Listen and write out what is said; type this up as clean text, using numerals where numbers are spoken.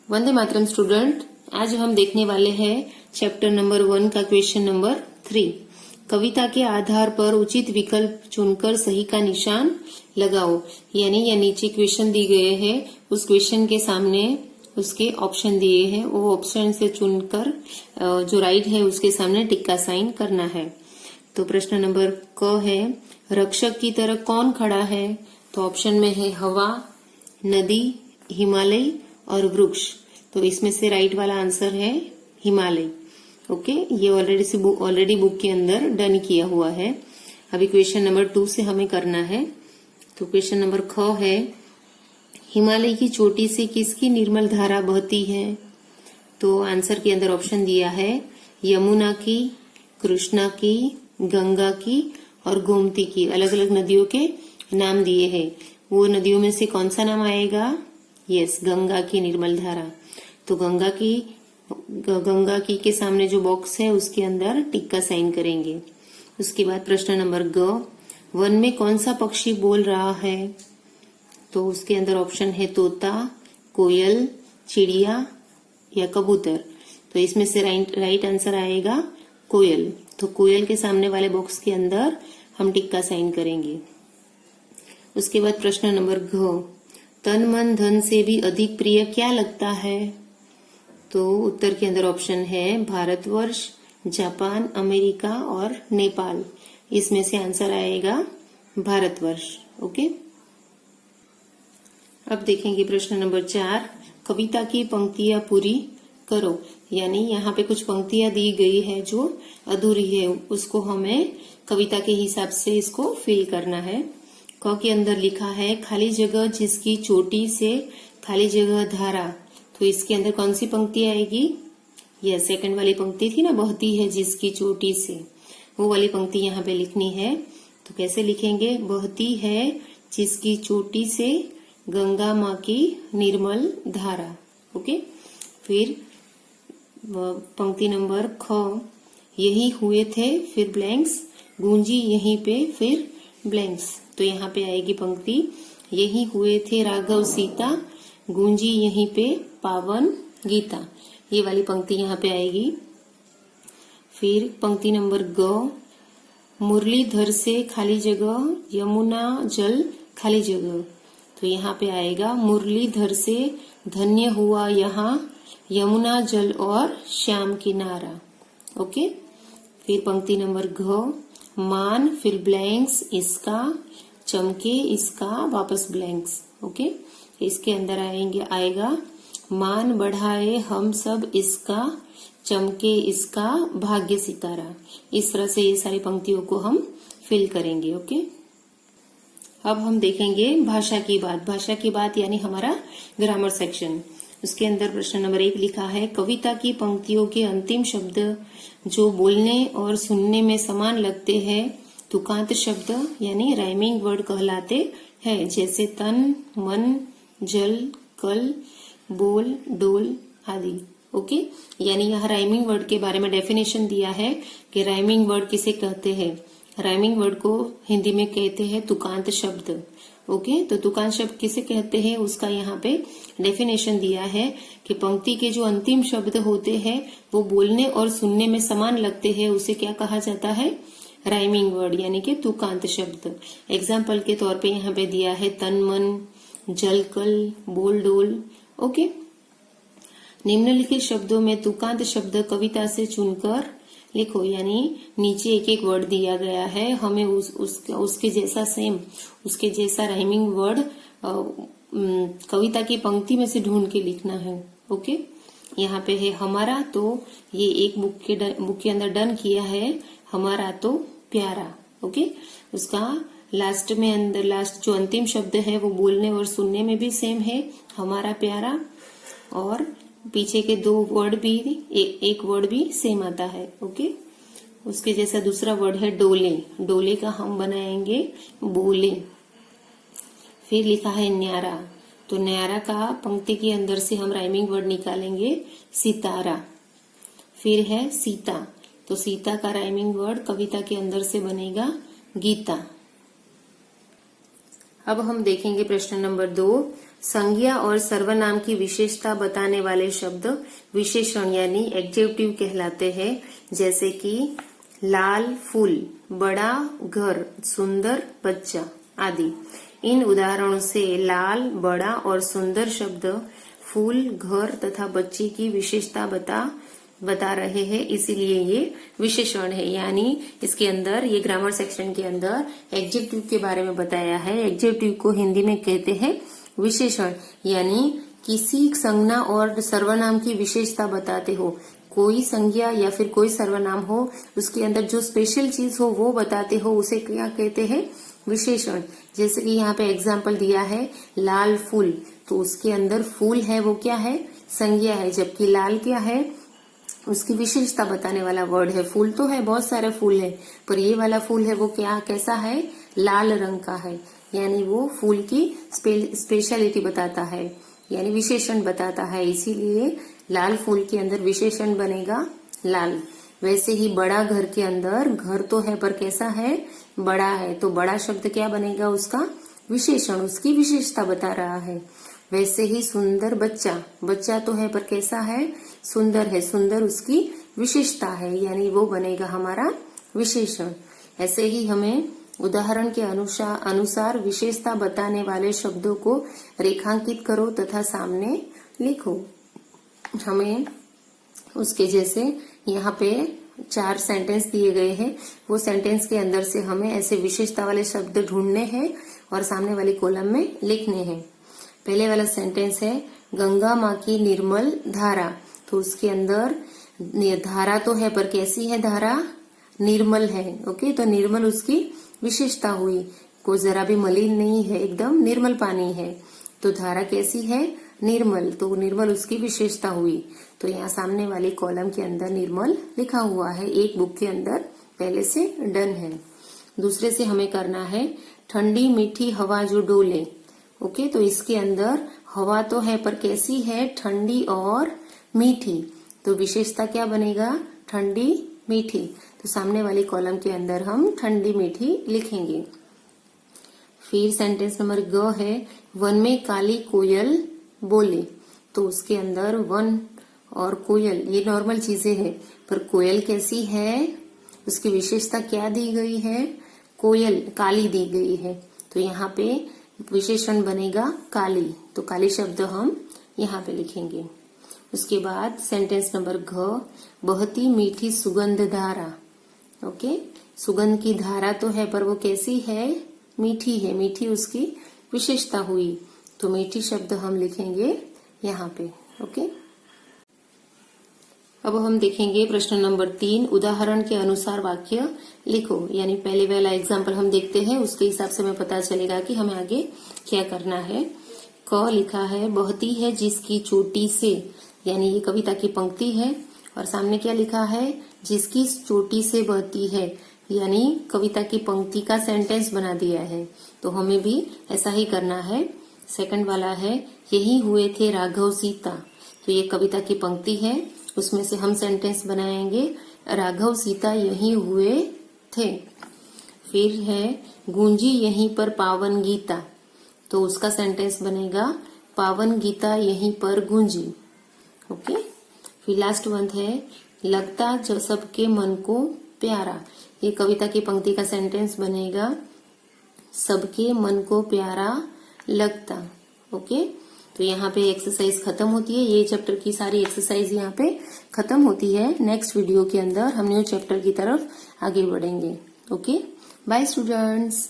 Vande Mataram student, आज हम देखने वाले हैं चैप्टर नंबर 1 का क्वेश्चन नंबर 3। कविता के आधार पर उचित विकल्प चुनकर सही का निशान लगाओ। यानी यह नीचे क्वेश्चन दी गए हैं, उस क्वेश्चन के सामने उसके ऑप्शन दिए हैं, वो ऑप्शन से चुनकर जो राइट है उसके सामने टिक का साइन करना है। तो प्रश्न नंबर क है, रक्षक की तरह कौन खड़ा है? तो ऑप्शन में है हवा, नदी, हिमालय और वृक्ष। तो इसमें से राइट वाला आंसर है हिमालय। ओके, ये ऑलरेडी बुक के अंदर डन किया हुआ है। अभी क्वेश्चन नंबर 2 से हमें करना है। तो क्वेश्चन नंबर ख है, हिमालय की चोटी से किसकी निर्मल धारा बहती है? तो आंसर के अंदर ऑप्शन दिया है यमुना की, कृष्णा की, गंगा की और गोमती की। अलग अलग नदियों के नाम दिए हैं। वो नदियों में से कौन सा नाम आएगा? यस, गंगा की निर्मल धारा। तो गंगा की के सामने जो बॉक्स है उसके अंदर टिक का साइन करेंगे। उसके बाद प्रश्न नंबर ग, वन में कौन सा पक्षी बोल रहा है? तो उसके अंदर ऑप्शन है तोता, कोयल, चिड़िया या कबूतर। तो इसमें से राइट आंसर आएगा कोयल। तो कोयल के सामने वाले बॉक्स के अंदर हम टिक का साइन करेंगे। उसके बाद प्रश्न नंबर घ, तन मन धन से भी अधिक प्रिय क्या लगता है? तो उत्तर के अंदर ऑप्शन है भारतवर्ष, जापान, अमेरिका और नेपाल। इसमें से आंसर आएगा भारतवर्ष। ओके, अब देखेंगे प्रश्न नंबर 4, कविता की पंक्तियां पूरी करो। यानी यहाँ पे कुछ पंक्तियां दी गई है जो अधूरी है, उसको हमें कविता के हिसाब से इसको फिल करना है। क के अंदर लिखा है खाली जगह जिसकी चोटी से खाली जगह धारा। तो इसके अंदर कौन सी पंक्ति आएगी? यह सेकंड वाली पंक्ति थी ना, बहती है जिसकी चोटी से, वो वाली पंक्ति यहाँ पे लिखनी है। तो कैसे लिखेंगे? बहती है जिसकी चोटी से गंगा माँ की निर्मल धारा। ओके, फिर पंक्ति नंबर ख, यही हुए थे फिर ब्लैंक्स, गूंजी यहीं पे फिर ब्लैंक्स। तो यहाँ पे आएगी पंक्ति, यही हुए थे राघव सीता, गूंजी यहीं पे पावन गीता। ये वाली पंक्ति यहाँ पे आएगी। फिर पंक्ति नंबर ग, मुरलीधर से खाली जगह, यमुना जल खाली जगह। तो यहाँ पे आएगा मुरलीधर से धन्य हुआ यहाँ यमुना जल और श्याम किनारा। ओके, फिर पंक्ति नंबर घ, मान फिर ब्लैंक्स इसका, चमके इसका वापस ब्लैंक्स। ओके, इसके अंदर आएगा मान बढ़ाए हम सब इसका, चमके इसका भाग्य सितारा। इस तरह से ये सारी पंक्तियों को हम फिल करेंगे। ओके, अब हम देखेंगे भाषा की बात। भाषा की बात यानी हमारा ग्रामर सेक्शन। उसके अंदर प्रश्न नंबर 1 लिखा है, कविता की पंक्तियों के अंतिम शब्द जो बोलने और सुनने में समान लगते हैं तुकांत शब्द यानी राइमिंग वर्ड कहलाते हैं। जैसे तन, मन, जल, कल, बोल, डोल आदि। ओके, यानी यहाँ राइमिंग वर्ड के बारे में डेफिनेशन दिया है कि राइमिंग वर्ड किसे कहते हैं। राइमिंग वर्ड को हिंदी में कहते हैं तुकांत शब्द। ओके, तो तुकांत शब्द किसे कहते हैं उसका यहाँ पे डेफिनेशन दिया है कि पंक्ति के जो अंतिम शब्द होते हैं वो बोलने और सुनने में समान लगते हैं, उसे क्या कहा जाता है? राइमिंग वर्ड यानी कि तुकांत शब्द। एग्जाम्पल के तौर पे यहाँ पे दिया है तन मन, जल कल, बोल डोल। ओके, निम्नलिखित शब्दों में तुकांत शब्द कविता से चुनकर लिखो। यानी नीचे एक एक वर्ड दिया गया है, हमें उसके जैसा सेम, उसके जैसा राइमिंग वर्ड कविता की पंक्ति में से ढूंढ के लिखना है। ओके, यहाँ पे है हमारा, तो ये एक बुक के अंदर डन किया है, हमारा तो प्यारा। ओके, उसका लास्ट जो अंतिम शब्द है वो बोलने और सुनने में भी सेम है, हमारा प्यारा। और पीछे के 2 वर्ड भी, एक वर्ड भी सेम आता है। ओके, उसके जैसा दूसरा वर्ड है डोले। डोले का हम बनाएंगे बोले। फिर लिखा है न्यारा। तो न्यारा का पंक्ति के अंदर से हम राइमिंग वर्ड निकालेंगे सितारा। फिर है सीता। तो सीता का राइमिंग वर्ड कविता के अंदर से बनेगा गीता। अब हम देखेंगे प्रश्न नंबर 2, संज्ञा और सर्वनाम की विशेषता बताने वाले शब्द विशेषण यानी एडजेक्टिव कहलाते हैं, जैसे कि लाल फूल, बड़ा घर, सुंदर बच्चा आदि। इन उदाहरणों से लाल, बड़ा और सुंदर शब्द फूल, घर तथा बच्चे की विशेषता बता रहे हैं, इसीलिए ये विशेषण है। यानी इसके अंदर ये ग्रामर सेक्शन के अंदर एडजेक्टिव के बारे में बताया है। एडजेक्टिव को हिंदी में कहते हैं विशेषण, यानी किसी संज्ञा और सर्वनाम की विशेषता बताते हो। कोई संज्ञा या फिर कोई सर्वनाम हो, उसके अंदर जो स्पेशल चीज हो वो बताते हो, उसे क्या कहते हैं? विशेषण। जैसे कि यहाँ पे एग्जाम्पल दिया है लाल फूल, तो उसके अंदर फूल है वो क्या है? संज्ञा है, जबकि लाल क्या है? उसकी विशेषता बताने वाला वर्ड है। फूल तो है, बहुत सारे फूल है, पर ये वाला फूल है वो क्या कैसा है? लाल रंग का है, यानी वो फूल की स्पेशलिटी बताता है, यानी विशेषण बताता है, इसीलिए लाल फूल के अंदर विशेषण बनेगा लाल। वैसे ही बड़ा घर के अंदर घर तो है पर कैसा है? बड़ा है, तो बड़ा शब्द क्या बनेगा? उसका विशेषण, उसकी विशेषता बता रहा है। वैसे ही सुंदर बच्चा, बच्चा तो है पर कैसा है? सुंदर है, सुंदर उसकी विशेषता है, यानी वो बनेगा हमारा विशेषण। ऐसे ही हमें उदाहरण के अनुसार विशेषता बताने वाले शब्दों को रेखांकित करो तथा सामने लिखो। हमें उसके जैसे यहाँ पे 4 सेंटेंस दिए गए हैं, वो सेंटेंस के अंदर से हमें ऐसे विशेषता वाले शब्द ढूंढने हैं और सामने वाली कॉलम में लिखने हैं। पहले वाला सेंटेंस है गंगा माँ की निर्मल धारा, तो उसके अंदर धारा तो है पर कैसी है धारा? निर्मल है। ओके, तो निर्मल उसकी विशेषता हुई, कोई जरा भी मलिन नहीं है, एकदम निर्मल पानी है, तो धारा कैसी है? निर्मल, तो निर्मल उसकी विशेषता हुई। तो यहाँ सामने वाली कॉलम के अंदर निर्मल लिखा हुआ है, एक बुक के अंदर पहले से डन है। दूसरे से हमें करना है ठंडी मीठी हवा जो डोले। ओके, तो इसके अंदर हवा तो है पर कैसी है? ठंडी और मीठी, तो विशेषता क्या बनेगा? ठंडी मीठी, तो सामने वाली कॉलम के अंदर हम ठंडी मीठी लिखेंगे। फिर सेंटेंस नंबर ग है वन में काली कोयल बोले, तो उसके अंदर वन और कोयल ये नॉर्मल चीजें हैं, पर कोयल कैसी है? उसकी विशेषता क्या दी गई है? कोयल काली दी गई है, तो यहाँ पे विशेषण बनेगा काली, तो काली शब्द हम यहाँ पे लिखेंगे। उसके बाद सेंटेंस नंबर घ बहती मीठी सुगंध धारा। ओके, सुगंध की धारा तो है पर वो कैसी है? मीठी है, मीठी उसकी विशेषता हुई, तो मीठी शब्द हम लिखेंगे यहाँ पे। ओके, अब हम देखेंगे प्रश्न नंबर 3, उदाहरण के अनुसार वाक्य लिखो। यानी पहले वाला एग्जाम्पल हम देखते हैं, उसके हिसाब से हमें पता चलेगा कि हमें आगे क्या करना है। क लिखा है बहती है जिसकी चोटी से, यानी ये कविता की पंक्ति है, और सामने क्या लिखा है? जिसकी चोटी से बहती है, यानी कविता की पंक्ति का सेंटेंस बना दिया है, तो हमें भी ऐसा ही करना है। सेकंड वाला है यही हुए थे राघव सीता, तो ये कविता की पंक्ति है, उसमें से हम सेंटेंस बनाएंगे राघव सीता यही हुए थे। फिर है गूंजी यहीं पर पावन गीता, तो उसका सेंटेंस बनेगा पावन गीता यहीं पर गूंजी। ओके, फिर लास्ट वन है लगता जो सबके मन को प्यारा, ये कविता की पंक्ति का सेंटेंस बनेगा सबके मन को प्यारा लगता। ओके, तो यहाँ पे एक्सरसाइज खत्म होती है, ये चैप्टर की सारी एक्सरसाइज यहाँ पे खत्म होती है। नेक्स्ट वीडियो के अंदर हम न्यू चैप्टर की तरफ आगे बढ़ेंगे। Okay, bye students.